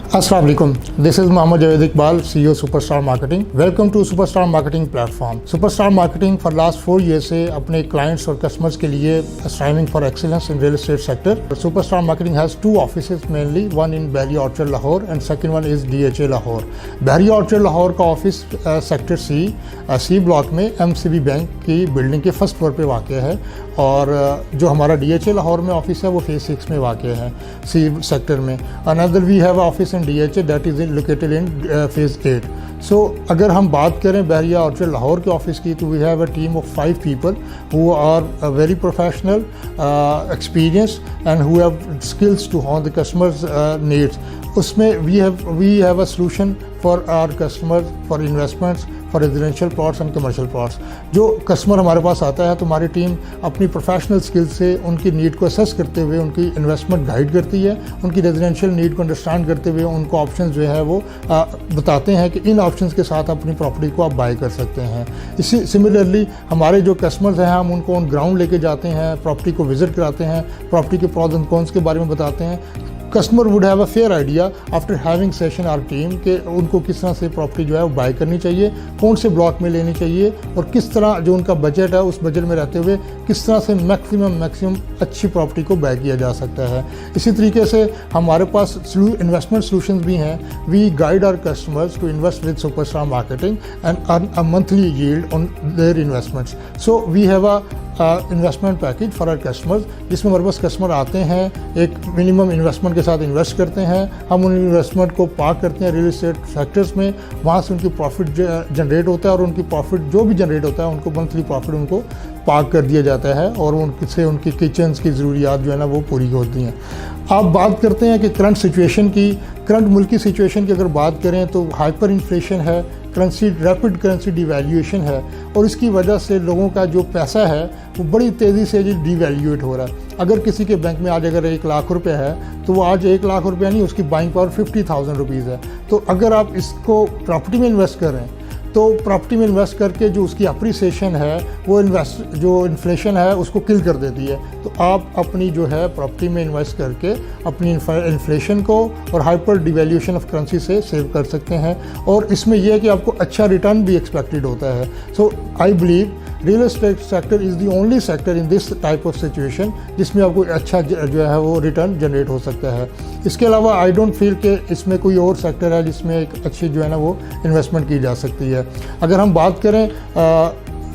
Assalamu alaikum. This is Mohammad Javed Iqbal, CEO Superstar Marketing. Welcome to Superstar Marketing Platform. Superstar Marketing for last 4 years से अपने clients और customers के लिए striving for excellence in real estate sector. Superstar Marketing has 2 offices mainly, one in Bahria Orchard Lahore and second one is DHA Lahore. Bahria Orchard Lahore का office sector C block में MCB bank की building के first floor पे वाक़ है और जो हमारा DHA लाहौर में ऑफिस है वो फेज़ 6 में वाक़ है C सेक्टर में. Another we have office in DHA that is located in phase 8. So अगर हम बात करें बहरिया ऑर्चर्ड लाहौर के ऑफिस की तो we have a team of 5 people who are very professional, experience and who have skills to on the customers needs. उसमें we have a solution for our customers for investments for residential plots and commercial plots. जो customer हमारे पास आता है तो हमारी team अपनी professional skills से उनकी नीड को असेस करते हुए उनकी इन्वेस्टमेंट गाइड करती है, उनकी रेजिडेंशियल नीड को अंडरस्टैंड करते हुए उनको ऑप्शंस जो है वो बताते हैं कि इन ऑप्शंस के साथ अपनी प्रॉपर्टी को आप बाय कर सकते हैं. इसी सिमिलरली हमारे जो कस्टमर्स हैं हम उनको ऑन ग्राउंड लेके जाते हैं, प्रॉपर्टी को विजिट कराते हैं, प्रॉपर्टी के प्रॉस एंड कॉन्स के बारे में बताते हैं. Customer would have a fair idea after having session our team कि उनको किस तरह से प्रॉपर्टी जो है वो बाय करनी चाहिए, कौन से ब्लॉक में लेनी चाहिए और किस तरह जो उनका बजट है उस बजट में रहते हुए किस तरह से मैक्सिमम अच्छी प्रॉपर्टी को बाय किया जा सकता है. इसी तरीके से हमारे पास इन्वेस्टमेंट सॉल्यूशंस भी हैं. We guide our customers to invest with Superstar Marketing and earn a monthly yield on their investments. So we have a investment package for our customers जिसमें हमारे पास कस्टमर आते हैं, एक मिनिमम इन्वेस्टमेंट के साथ invest करते हैं, हम उन इन्वेस्टमेंट को पार्क करते हैं रियल एस्टेट सेक्टर्स में, वहाँ से उनकी प्रॉफिट जनरेट होता है और उनकी प्रॉफिट जो भी जनरेट होता है उनको मंथली प्रॉफिट उनको पार्क कर दिया जाता है और उनसे उनकी किचन्स की ज़रूरियात जो है ना वो पूरी होती हैं. आप बात करते हैं कि करंट सिचुएशन की, करंट मुल्क की सिचुएशन की अगर बात करें तो हाइपर इन्फ्लेशन है, रैपिड करेंसी डिवैल्यूएशन है और इसकी वजह से लोगों का जो पैसा है वो बड़ी तेज़ी से डिवैल्यूएट हो रहा है. अगर किसी के बैंक में आज अगर 1 लाख रुपए है तो वो आज 1 लाख रुपया नहीं, उसकी बाइंग पावर 50,000 रुपीज़ है. तो अगर आप इसको प्रॉपर्टी में इन्वेस्ट करें तो प्रॉपर्टी में इन्वेस्ट करके जो उसकी अप्रिसिएशन है वो जो इन्फ्लेशन है उसको किल कर देती है. तो आप अपनी जो है प्रॉपर्टी में इन्वेस्ट करके अपनी इन्फ्लेशन को और हाइपर डिवैल्यूएशन ऑफ करेंसी से सेव कर सकते हैं और इसमें यह है कि आपको अच्छा रिटर्न भी एक्सपेक्टेड होता है. So I believe real estate sector is the only sector in this type of situation जिसमें आपको अच्छा जो है वो रिटर्न जनरेट हो सकता है. इसके अलावा आई डोंट फील कि इसमें कोई और सेक्टर है जिसमें एक अच्छी जो है ना वो इन्वेस्टमेंट की जा सकती है. अगर हम बात करें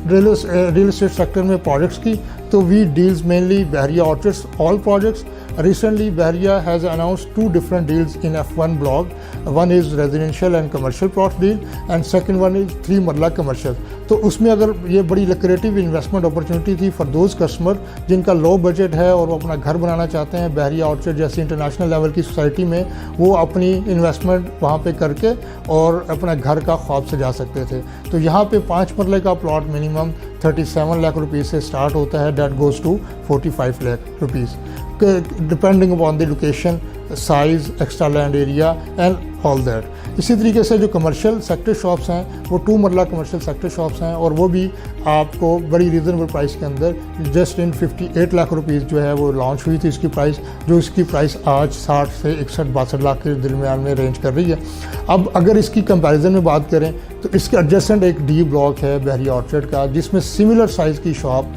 रियल एस्टेट सेक्टर में प्रोजेक्ट्स की तो we deals mainly Bahria Orchards all projects. Recently, Bahria has announced 2 different deals in F1 block. One is residential and commercial plot deal, and second one is 3 मरला commercial. तो उसमें अगर ये बड़ी लक्रेटिव investment opportunity थी फॉर दोज कस्टमर जिनका low budget है और वो अपना घर बनाना चाहते हैं बहरिया ऑर्चर्ड जैसी इंटरनेशनल लेवल की सोसाइटी में, वो अपनी इन्वेस्टमेंट वहाँ पे करके और अपना घर का ख्वाब सजा सकते थे. तो यहाँ पे 5 मरले का प्लॉट मिनिमम 37 लाख रुपीज़ से स्टार्ट होता है, that goes to 45 lakh rupees depending upon the location, size, extra land area and all that. इसी तरीके से जो कमर्शियल सेक्टर शॉप्स हैं वो 2 मरला कमर्शियल सेक्टर शॉप्स हैं और वो भी आपको बड़ी रीज़नेबल प्राइस के अंदर जस्ट इन 58 लाख रुपीज़ जो है वो लॉन्च हुई थी इसकी प्राइस, जो इसकी प्राइस आज 60 से 61-62 लाख के दरमियान में रेंज कर रही है. अब अगर इसकी कंपैरिजन में बात करें तो इसके एडजेसेंट एक डी ब्लॉक है बहरिया ऑर्चर्ड का जिसमें सिमिलर साइज़ की शॉप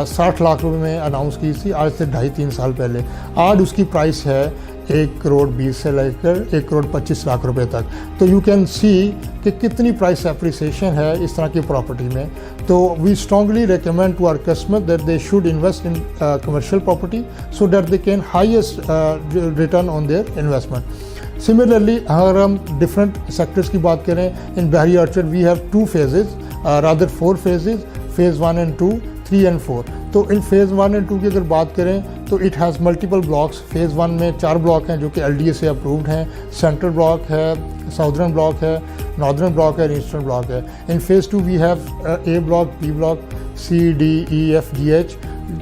60 लाख रुपए में अनाउंस की थी आज से 2.5-3 साल पहले. आज उसकी प्राइस है 1 करोड़ 20 से लेकर 1 करोड़ 25 लाख रुपए तक. तो यू कैन सी कि कितनी प्राइस अप्रिसिएशन है इस तरह की प्रॉपर्टी में. तो we strongly recommend to our customer that they should invest in commercial property so that they can highest return on their investment. Similarly अगर हम डिफरेंट सेक्टर्स की बात करें in Bahria orchard we have 2 phases, rather 4 phases, phase 1 and 2, 3 and 4. तो इन phase 1 and 2 की अगर बात करें तो it has multiple blocks. Phase 1 में 4 ब्लॉक हैं जो कि LDA से अप्रूव्ड हैं. सेंट्रल ब्लॉक है, साउदर्न ब्लॉक है, नॉर्दर्न ब्लॉक है, ईस्टर्न ब्लॉक है. In phase 2 we have A block, B block, C, D, E, F, G, H,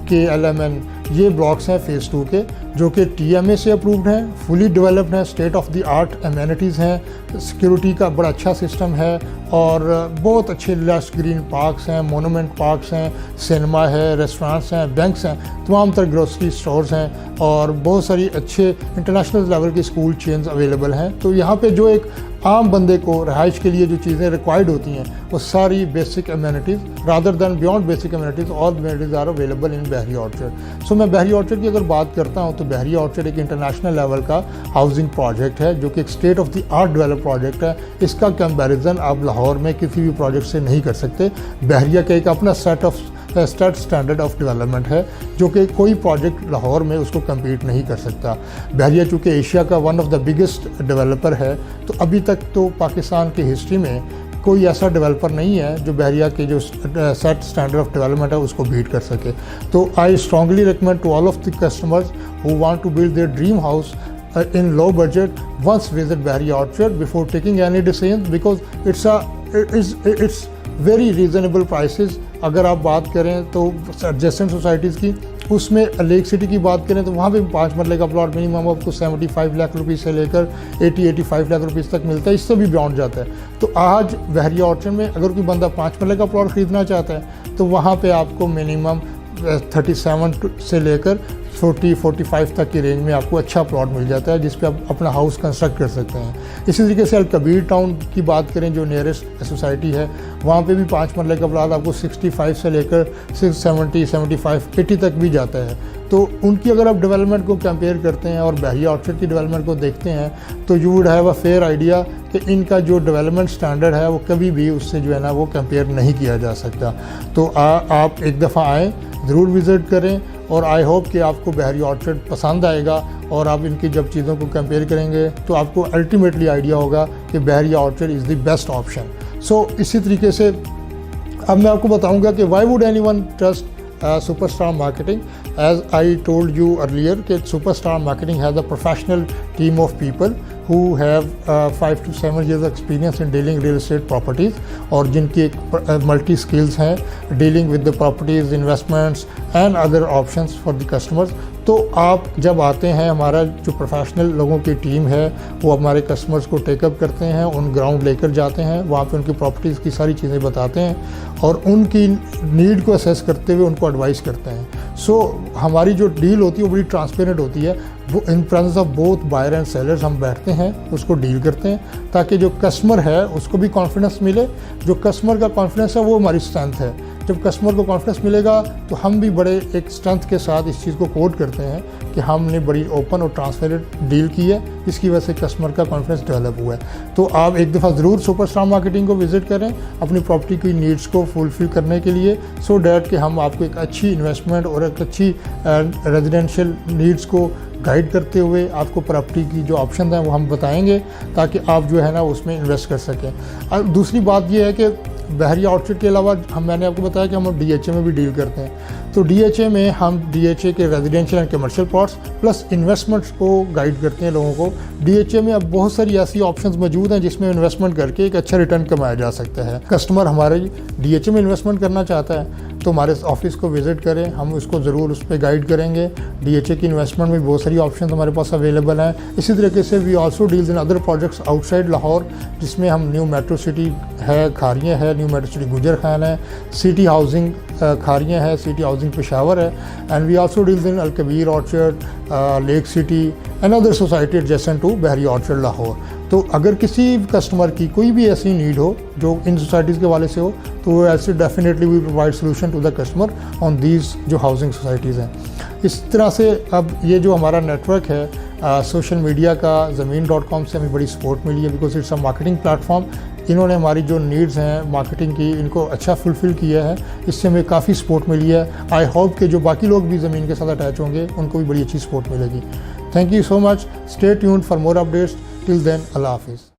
K, L, M, N. ये ब्लॉक्स हैं फेज़ 2 के. जो कि TMA से अप्रूव्ड हैं, फुली डेवलप्ड हैं, state of the art amenities हैं, सिक्योरिटी का बड़ा अच्छा सिस्टम है और बहुत अच्छे लश ग्रीन पार्क्स हैं, मोनूमेंट पार्क्स हैं, सिनेमा है, रेस्टोरेंट्स हैं, बैंक्स हैं, तमाम तरह ग्रोसरी स्टोर्स हैं और बहुत सारी अच्छे इंटरनेशनल लेवल की स्कूल चेन्स अवेलेबल हैं। तो यहाँ पे जो एक आम बंदे को रहाइश के लिए जो चीज़ें रिक्वायर्ड होती हैं वो सारी basic amenities rather than beyond basic amenities, all amenities are available in Bahria Orchard. सो मैं बहरी ऑर्चर्ड की अगर बात करता हूँ तो बहरी ऑर्चर्ड एक इंटरनेशनल लेवल का हाउसिंग प्रोजेक्ट है जो कि एक state of the art develop project है। इसका कंपैरिजन आप लाहौर में किसी भी प्रोजेक्ट से नहीं कर सकते। बहरिया का एक अपना सेट स्टैंडर्ड ऑफ डेवलपमेंट है जो कि कोई प्रोजेक्ट लाहौर में उसको कम्पीट नहीं कर सकता। बहरिया चूँकि एशिया का one of the biggest developer है, तो अभी तक तो पाकिस्तान की हिस्ट्री में कोई ऐसा डेवलपर नहीं है जो बहरिया के जो सेट स्टैंडर्ड ऑफ डेवलपमेंट है उसको बीट कर सके। तो I strongly recommend to all of the customers who want to build their dream house in low budget, once visit Bahri Orchard before taking any decision because it's very reasonable prices। अगर आप बात करें तो adjacent societies की, उसमें lake city की बात करें तो वहाँ पे 5 मरले का प्लॉट मिनिमम आपको 75 लाख रुपये से लेकर 80-85 लाख रुपये तक मिलता है, इससे भी बियॉन्ड जाता है। तो आज बहरी ऑर्चर्ड में अगर कोई बंदा 5 मरले का प्लॉट ख़रीदना चाहता है तो वहाँ पे आपको मिनिमम 37 से लेकर 40-45 तक की रेंज में आपको अच्छा प्लॉट मिल जाता है जिस पे आप अपना हाउस कंस्ट्रक्ट कर सकते हैं। इसी तरीके से अलकबीर टाउन की बात करें जो नियरेस्ट सोसाइटी है, वहाँ पे भी 5 मरले का प्लॉट आपको 65 से लेकर 70, 75, 80 तक भी जाता है। तो उनकी अगर आप डेवलपमेंट को कंपेयर करते हैं और बहरी ऑर्चर्ड की डेवलपमेंट को देखते हैं तो you would have a fair idea कि इनका जो डेवलपमेंट स्टैंडर्ड है वो कभी भी उससे जो है ना वो कंपेयर नहीं किया जा सकता। तो आप एक दफ़ा आएँ, ज़रूर विज़िट करें और आई होप कि आपको बहरी ऑर्चर्ड पसंद आएगा और आप इनकी जब चीज़ों को कंपेयर करेंगे तो आपको अल्टीमेटली आइडिया होगा कि Bahria orchard is the best option. So इसी तरीके से अब मैं आपको बताऊंगा कि why would anyone trust Superstar Marketing। As I told you earlier कि Superstar Marketing has a professional team of people who have 5 to 7 years experience in dealing real estate properties और जिनकी मल्टी स्किल्स हैं dealing with the properties, investments and other options for the customers. तो आप जब आते हैं, हमारा जो प्रोफेशनल लोगों की टीम है वो हमारे कस्टमर्स को टेकअप करते हैं, उन ग्राउंड लेकर जाते हैं, वहाँ पे उनकी प्रॉपर्टीज़ की सारी चीज़ें बताते हैं और उनकी नीड को असेस करते हुए उनको एडवाइस करते हैं। सो हमारी जो डील होती है वो बड़ी ट्रांसपेरेंट होती है। वो in presence of both buyer and sellers हम बैठते हैं, उसको डील करते हैं ताकि जो कस्टमर है उसको भी कॉन्फिडेंस मिले। जो कस्टमर का कॉन्फिडेंस है वो हमारी स्ट्रेंथ है। जब कस्टमर को कॉन्फिडेंस मिलेगा तो हम भी बड़े एक स्ट्रेंथ के साथ इस चीज़ को कोट करते हैं कि हमने बड़ी ओपन और ट्रांसपेरेंट डील की है, इसकी वजह से कस्टमर का कॉन्फिडेंस डेवलप हुआ है। तो आप एक दफ़ा ज़रूर सुपरस्टार मार्केटिंग को विज़िट करें अपनी प्रॉपर्टी की नीड्स को फुलफ़िल करने के लिए, सो डैट कि हम आपको एक अच्छी इन्वेस्टमेंट और एक अच्छी रेजिडेंशियल नीड्स को गाइड करते हुए आपको प्रॉपर्टी की जो ऑप्शन हैं वो हम बताएंगे ताकि आप जो है ना उसमें इन्वेस्ट कर सकें। और दूसरी बात ये है कि बहरी ऑर्चर्ड के अलावा मैंने आपको बताया कि हम DHA में भी डील करते हैं। तो DHA में हम DHA के residential and commercial plots plus investments को गाइड करते हैं लोगों को। DHA में अब बहुत सारी ऐसी ऑप्शंस मौजूद हैं जिसमें इन्वेस्टमेंट करके एक अच्छा रिटर्न कमाया जा सकता है। कस्टमर हमारे DHA में इन्वेस्टमेंट करना चाहता है तो हमारे ऑफिस को विज़िट करें, हम उसको ज़रूर उस पर गाइड करेंगे। DHA की इन्वेस्टमेंट में बहुत सारी ऑप्शन हमारे पास अवेलेबल हैं। इसी तरीके से we also deals in other projects outside Lahore, जिसमें हम न्यू मेट्रो सिटी है खारियाँ है, न्यू मेट्रो सिटी गुजर खान है, सिटी हाउसिंग खारियाँ है, सिटी हाउसिंग पेशावर है, and we also deals in Alkabir Orchard, Lake City and other society adjacent to Bahria Orchard Lahore. तो अगर किसी कस्टमर की कोई भी ऐसी नीड हो जो इन सोसाइटीज़ के वाले से हो तो ऐसे definitely we provide solution to the customer on these जो हाउसिंग सोसाइटीज़ हैं। इस तरह से अब ये जो हमारा नेटवर्क है सोशल मीडिया का, ज़मीन.com से हमें बड़ी सपोर्ट मिली है because it's a marketing platform. इन्होंने हमारी जो नीड्स हैं मार्केटिंग की इनको अच्छा फुलफ़िल किया है, इससे हमें काफ़ी सपोर्ट मिली है। आई होप कि जो बाकी लोग भी ज़मीन के साथ अटैच होंगे उनको भी बड़ी अच्छी सपोर्ट मिलेगी। Thank you so much. Stay tuned for more updates. Till then, अल्लाह हाफिज़।